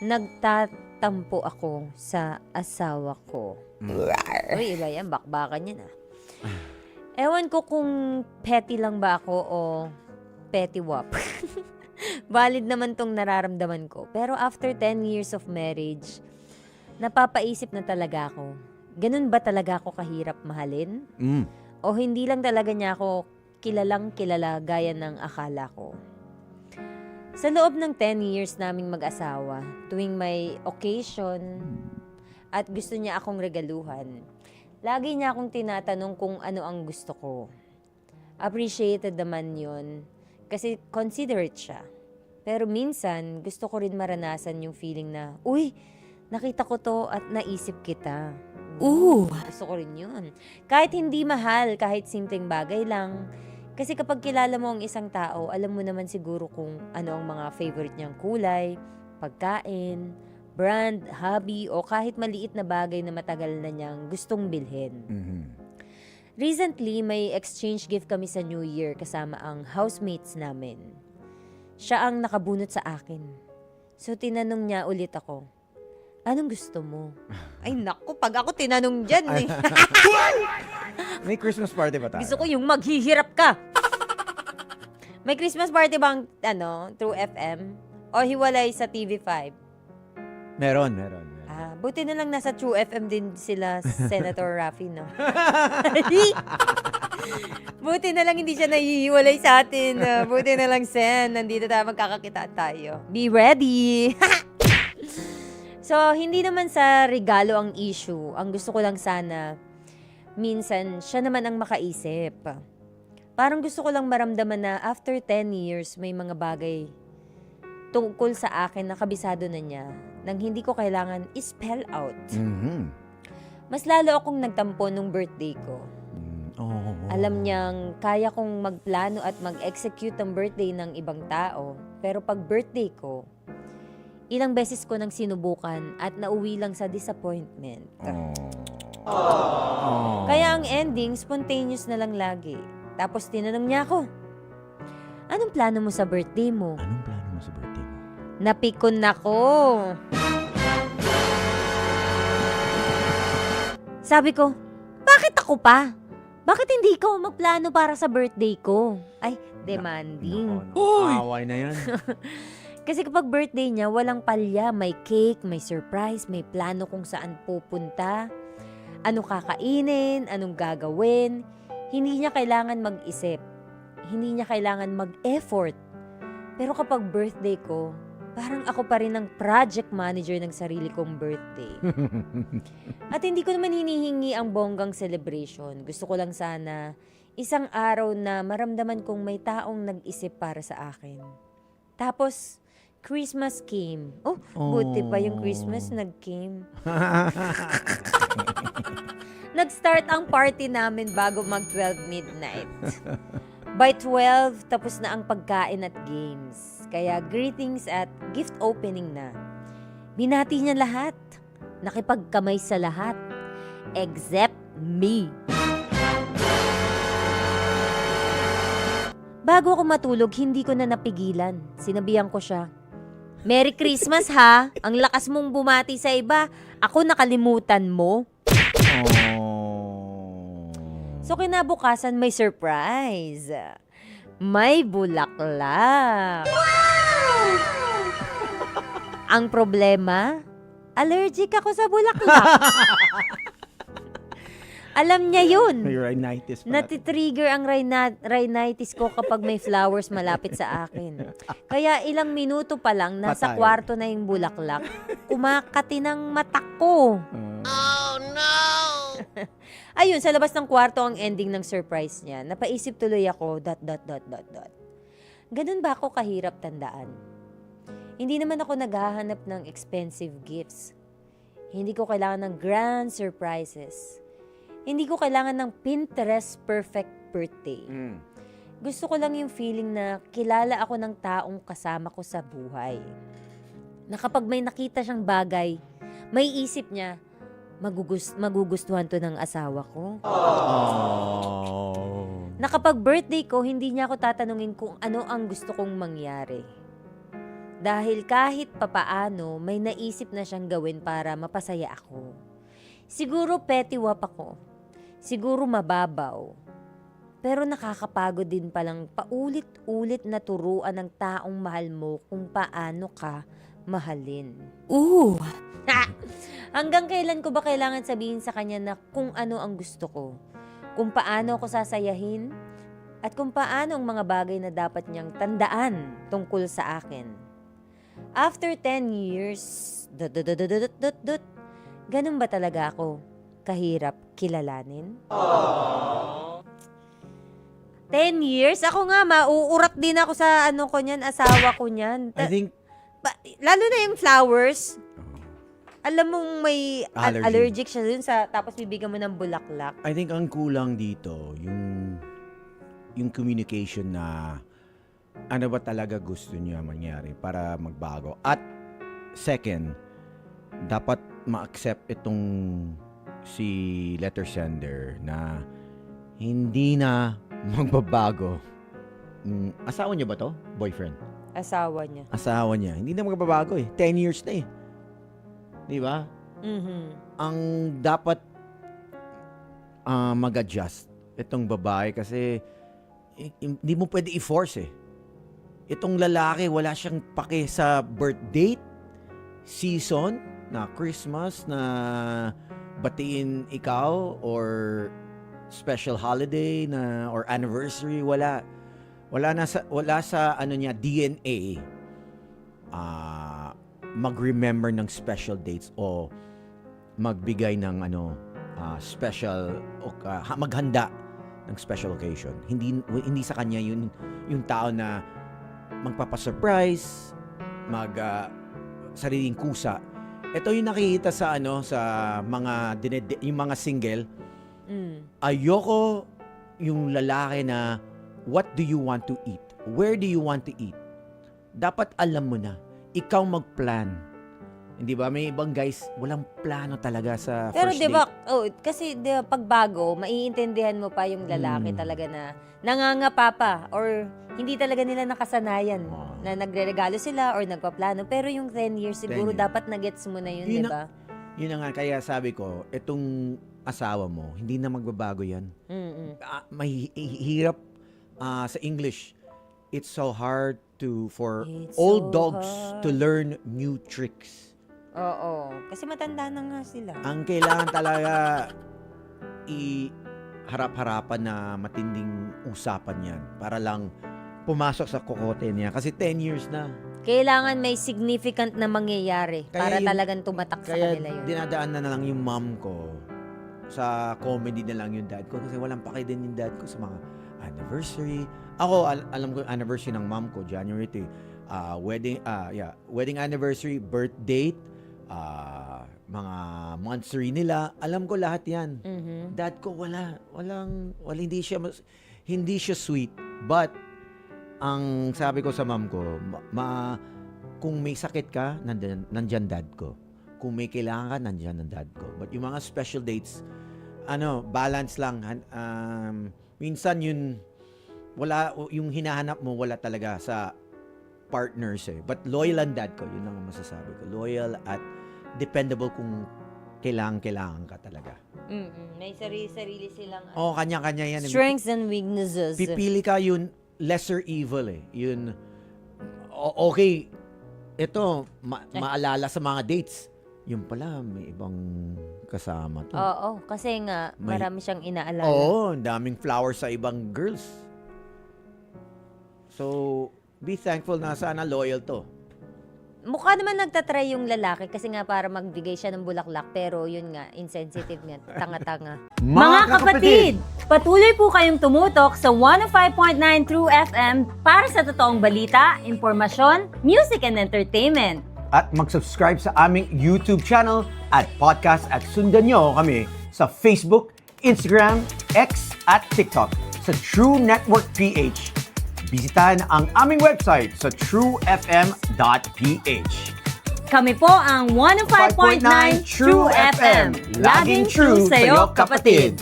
Nagtatampo ako sa asawa ko. Uy, iba yan. Bakbakan yan, ah. Ewan ko kung petty lang ba ako o petty wap. Valid naman tong nararamdaman ko. Pero after 10 years of marriage, napapaisip na talaga ako. Ganun ba talaga ako kahirap mahalin? O hindi lang talaga niya ako kilalang kilala gaya ng akala ko? Sa loob ng 10 years naming mag-asawa, tuwing may occasion at gusto niya akong regaluhan, lagi niya akong tinatanong kung ano ang gusto ko. Appreciated naman yun kasi considerate siya. Pero minsan, gusto ko rin maranasan yung feeling na, uy, nakita ko to at naisip kita. Gusto ko rin yun. Kahit hindi mahal, kahit simpleng bagay lang. Kasi kapag kilala mo ang isang tao, alam mo naman siguro kung ano ang mga favorite niyang kulay, pagkain, brand, hobby, o kahit maliit na bagay na matagal na niyang gustong bilhin. Recently, may exchange gift kami sa New Year kasama ang housemates namin. Siya ang nakabunot sa akin. So, tinanong niya ulit ako, anong gusto mo? Ay, naku, pag ako tinanong dyan eh. May Christmas party ba tayo? Gusto ko yung maghihirap ka. May Christmas party bang, through FM? O hiwalay sa TV5? Meron. Buti na lang nasa True FM din sila, Senator Raffy, no? Buti na lang hindi siya nahihiwalay sa atin. Buti na lang, Sen. Nandito tayo, magkakakita tayo. Be ready! So, hindi naman sa regalo ang issue. Ang gusto ko lang sana, minsan, siya naman ang makaisip. Parang gusto ko lang maramdaman na after 10 years, may mga bagay tungkol sa akin na kabisado na niya nang hindi ko kailangan i-spell out. Mas lalo akong nagtampo nung birthday ko. Alam niyang kaya kong magplano at mag-execute ang birthday ng ibang tao. Pero pag birthday ko, ilang beses ko nang sinubukan at nauwi lang sa disappointment. Kaya ang ending, spontaneous na lang lagi. Tapos tinanong niya ako, anong plano mo sa birthday mo? Napikon ako. Sabi ko, bakit ako pa? Bakit hindi ikaw magplano para sa birthday ko? Ay, demanding. Away na yan. Kasi kapag birthday niya, walang palya, may cake, may surprise, may plano kung saan pupunta, ano kakainin, anong gagawin. Hindi niya kailangan mag-isip. Hindi niya kailangan mag-effort. Pero kapag birthday ko, parang ako pa rin ang project manager ng sarili kong birthday. At hindi ko naman hinihingi ang bonggang celebration. Gusto ko lang sana isang araw na maramdaman kong may taong nag-isip para sa akin. Tapos, Christmas came. Buti pa yung Christmas nag-came. Nag-start ang party namin bago mag-12 midnight. By 12, tapos na ang pagkain at games. Kaya greetings at gift opening na. Binati niya lahat. Nakipagkamay sa lahat. Except me. Bago ako matulog, hindi ko na napigilan. Sinabihan ko siya, Merry Christmas ha! Ang lakas mong bumati sa iba. Ako nakalimutan mo. So kinabukasan may surprise. May bulaklak. Wow! Ang problema, allergic ako sa bulaklak. Alam niya yun. May rhinitis pala. Natitrigger ang rhinitis ko kapag may flowers malapit sa akin. Kaya ilang minuto pa lang, nasa Patay. kwarto na yung bulaklak. Kumakati ng mata ko. Oh no! Ayun, sa labas ng kwarto ang ending ng surprise niya. Napaisip tuloy ako, ... Ganun ba ako kahirap tandaan? Hindi naman ako naghahanap ng expensive gifts. Hindi ko kailangan ng grand surprises. Hindi ko kailangan ng Pinterest perfect birthday. Gusto ko lang yung feeling na kilala ako ng taong kasama ko sa buhay. Na kapag may nakita siyang bagay, may isip niya, magugustuhan to ng asawa ko. Na kapag birthday ko, hindi niya ako tatanungin kung ano ang gusto kong mangyari. dahil kahit papaano may naisip na siyang gawin para mapasaya ako. Siguro petiwap ako. Siguro mababaw. Pero nakakapagod din palang paulit-ulit na turuan ng taong mahal mo kung paano ka mahalin. Hanggang kailan ko ba kailangan sabihin sa kanya na kung ano ang gusto ko? Kung paano ako sasayahin? At kung paano ang mga bagay na dapat niyang tandaan tungkol sa akin? After 10 years, ganun ba talaga ako kahirap kilalanin? 10 years? Ako nga, mauurat din ako sa ko niyan, asawa ko niyan. I think, Lalo na yung flowers. Alam mong may allergic siya dun tapos bibigyan mo ng bulaklak. I think ang kulang dito, yung communication na ano ba talaga gusto niya mangyari para magbago. At second, dapat ma-accept itong si letter sender na hindi na magbabago. Asawa niya ba to? Boyfriend? Asawa niya. Asawa niya. Hindi na magbabago eh. 10 years na eh. Di ba? Mhm. Ang dapat mag-adjust itong babae kasi hindi mo pwede i-force eh. Itong lalaki, wala siyang pake sa birth date, season, na Christmas, na batiin ikaw, or special holiday, na or anniversary, wala. Wala sa ano niya, DNA. Mag-remember ng special dates o magbigay ng special maghanda ng special occasion. Hindi sa kanya yung tao na magpapa-surprise, sariling kusa. Ito yung nakikita sa sa mga yung mga single. Ayoko yung lalaki na what do you want to eat? Where do you want to eat? Dapat alam mo na. Ikaw mag-plan. Hindi ba? May ibang guys, walang plano talaga sa Pero first diba, date. kasi diba, pagbago, maiintindihan mo pa yung lalaki talaga na nangangapa pa or hindi talaga nila nakasanayan na nagre-regalo sila or nagpaplano. Pero yung 10 years, siguro 10 years. dapat na-gets mo na yun, diba? Yun na nga, kaya sabi ko, itong asawa mo, hindi na magbabago yan. May hirap sa English. It's so hard for It's old so dogs hard. to learn new tricks. Oo. Kasi matanda na nga sila. Ang kailangan talaga harap-harapan na matinding usapan yan para lang pumasok sa kokote niya. Kasi 10 years na. Kailangan may significant na mangyayari para talagang tumatak sa Kaya kanila yun. dinadaan na lang yung mom ko. Sa comedy na lang yung dad ko. Kasi walang paki din yung dad ko sa mga anniversary. Ako, alam ko yung anniversary ng mom ko, January 2. Wedding anniversary, birth date, mga monthsary nila. Alam ko lahat yan. Dad ko, hindi siya sweet. But, ang sabi ko sa mom ko, kung may sakit ka, nandyan dad ko. Kung may kailangan ka, nandyan ang dad ko. But yung mga special dates, balance lang. Minsan yung hinahanap mo, wala talaga sa partners eh. But loyal ang dad ko, yun ang masasabi ko. Loyal at dependable kung kailangan ka talaga. May sarili-sarili silang Kanya-kanya yan. strengths and weaknesses. Pipili ka yun, lesser evil eh. Yun, okay, ito, maalala sa mga dates. Yung pala, may ibang kasama to. Oo, kasi nga, marami siyang inaalala. Oo, ang daming flowers sa ibang girls. So, be thankful na sana loyal to. Mukha naman nagtatry yung lalaki kasi nga para magbigay siya ng bulaklak pero yun nga, insensitive nga, tanga-tanga. Mga kapatid, patuloy po kayong tumutok sa 105.9 True FM para sa totoong balita, impormasyon, music and entertainment. At mag-subscribe sa aming YouTube channel at podcast at sundan nyo kami sa Facebook, Instagram, X at TikTok sa True Network PH. Bisitahin ang aming website sa truefm.ph. Kami po ang 105.9 True FM. Laging true sa'yo, kapatid.